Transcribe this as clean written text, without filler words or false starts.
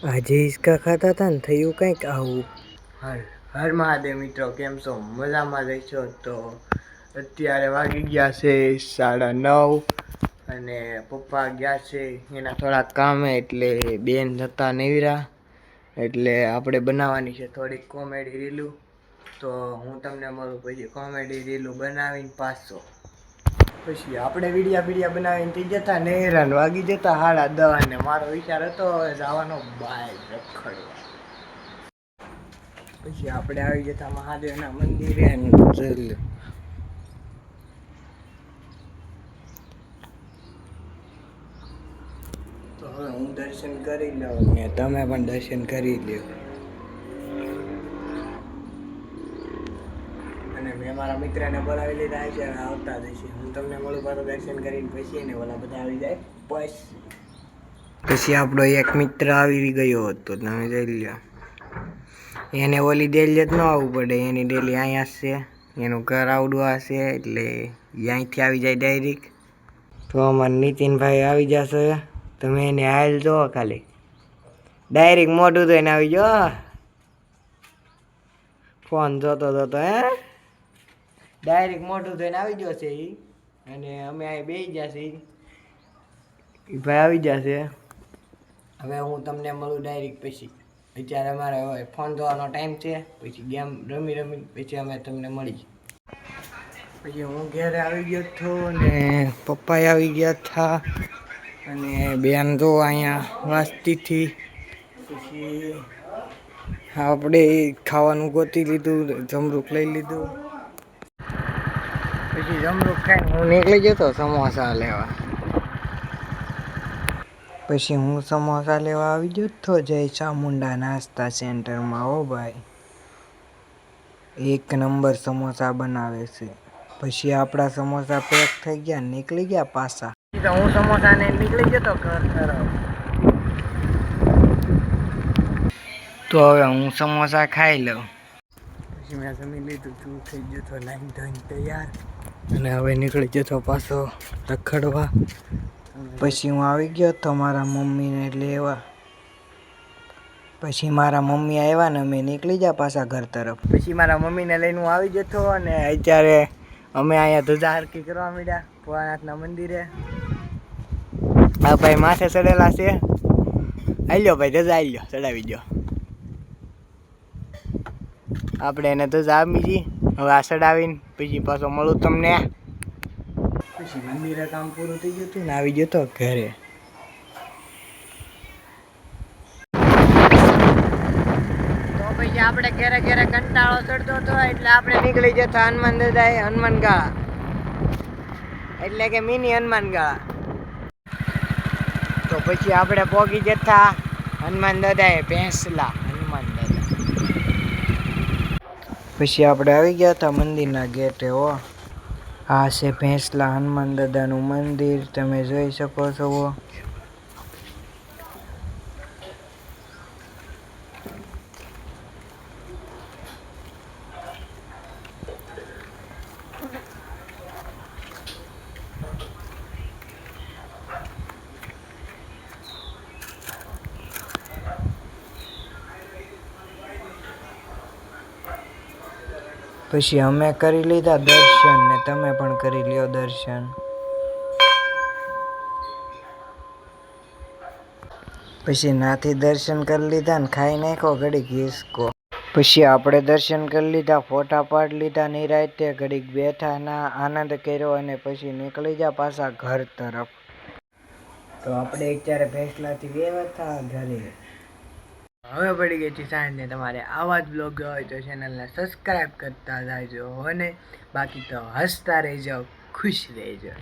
આજે હિસકા ખાતા હતા ને થયું કંઈક આવું. હર હર મહાદેવ મિત્રો, કેમ છો? મજામાં રહેશો તો. અત્યારે વાગી ગયા છે 9:30 અને પપ્પા ગયા છે એના થોડાક કામે, એટલે બેન જતા નેવરા, એટલે આપણે બનાવવાની છે થોડીક કોમેડી રીલું. તો હું તમને મળું પછી કોમેડી રીલું બનાવીને પાછો. પછી આપણે વિડીયા બનાવીને થઈ જતા નેરાન વાગી જતા 10:30 અને મારો વિચાર હતો જવાનો બાય રખડવા. પછી આપણે આવી જતા મહાદેવના મંદિરે તો હવે હું દર્શન કરી લઉં ને તમે પણ દર્શન કરી લ્યો. અને મેં મારા મિત્રને બોલાવી લીધા છે અને આવતા જશે. હું તમને મળું પાછું દર્શન કરીને પછી ને ઓલા બધા આવી જાય પછી આપણો એક મિત્ર આવી ગયો હતો, તમે જોઈ લ્યો. એને ઓલી ડેલી જ ન આવવું પડે, એની ડેલી અહીંયા છે, એનું ઘર આવડું હશે એટલે અહીંથી આવી જાય ડાયરેક્ટ. તો અમારા નીતિનભાઈ આવી જશે, તમે એને હાલ જોવો ખાલી ડાયરેક્ટ મોઢું ધોઈને આવી જાઓ. ફોન જોતો ડાયરેક્ટ મોઢું ધોઈને આવી જશે એ. અને અમે અહીં બેસી જશે એ ભાઈ આવી જશે. હવે હું તમને મળું ડાયરેક્ટ પછી. અત્યારે અમારે હવે ફોન જોવાનો ટાઈમ છે, પછી ગેમ રમી પછી અમે તમને મળી. પછી હું ઘરે આવી ગયો હતો ને પપ્પા આવી ગયા હતા અને બેન તો અહીંયા વાંચતી હતી. પછી આપણે ખાવાનું ગોતી લીધું, જમરૂખ લઈ લીધું. પછી જમરૂખ ખાઈને હું નીકળી જતો સમોસા લેવા. પછી હું સમોસા લેવા આવી ગયો તો જય ચામુંડા નાસ્તા સેન્ટરમાં. હો ભાઈ, એક નંબર સમોસા બનાવે છે. પછી આપણા સમોસા પેક થઈ ગયા, નીકળી ગયા પાછા. તો હું સમોસા ને નીકળી જતો ઘર તરફ. તો હવે હું સમોસા ખાઈ લઉં. પછી મેં જમી લીધું, તું થઈ ગયો તો નાઈન ધોઈને તૈયાર અને હવે નીકળી જતો પાછો રખડવા. પછી હું આવી ગયો તો મારા મમ્મીને લેવા. પછી મારા મમ્મી આવ્યા ને અમે નીકળી ગયા પાછા ઘર તરફ. પછી મારા મમ્મીને લઈને હું આવી જતો અને અત્યારે અમે અહીંયા ધજા હરકી કરવા માંડ્યા ભોળાનાથના મંદિરે. આ ભાઈ માથે ચડેલા છે. આલ્યો ભાઈ, ધજા આલ્યો, ચડાવી દો. આપણે એને ધજા આપી છીએ. હવે આ ચડાવીને પછી પાછો મળું તમને. પછી મંદિરે કામ પૂરું થઈ ગયું હતું ને આવી જતો ઘરે. પછી આપણે ઘરે કંટાળો ચડતો હતો એટલે આપણે નીકળી જતા હનુમાન દાદાએ હનુમાન ગાળા, એટલે કે મિની હનુમાન ગાળા. તો પછી આપણે પહોંચી જતા હનુમાન દાદાએ ભેંસલા હનુમાન દાદા. પછી આપણે આવી ગયા હતા મંદિરના ગેટે. હો, આ છે ભેંસલા હનુમાન દાદાનું મંદિર, તમે જોઈ શકો છો. પછી અમે કરી લીધા દર્શન ને તમે પણ કરી લ્યો દર્શન. પછી નાથી દર્શન કરી લીધા ને ખાઈ નાખો ઘડીક હિસકો. પછી આપણે દર્શન કરી લીધા, ફોટા પાડી લીધા, નિરાંતે ઘડીક બેઠા ના આનંદ કર્યો અને પછી નીકળી જા પાછા ઘર તરફ. તો આપણે અત્યારે ભેંસલાથી ગયા હતા ઘરે. હવે પડી ગઈ હતી સાંજ ને તમારે આવા જ બ્લોગ હોય તો ચેનલને સબસ્ક્રાઈબ કરતા જાજો અને બાકી તો હસતા રહેજો, ખુશ રહેજો.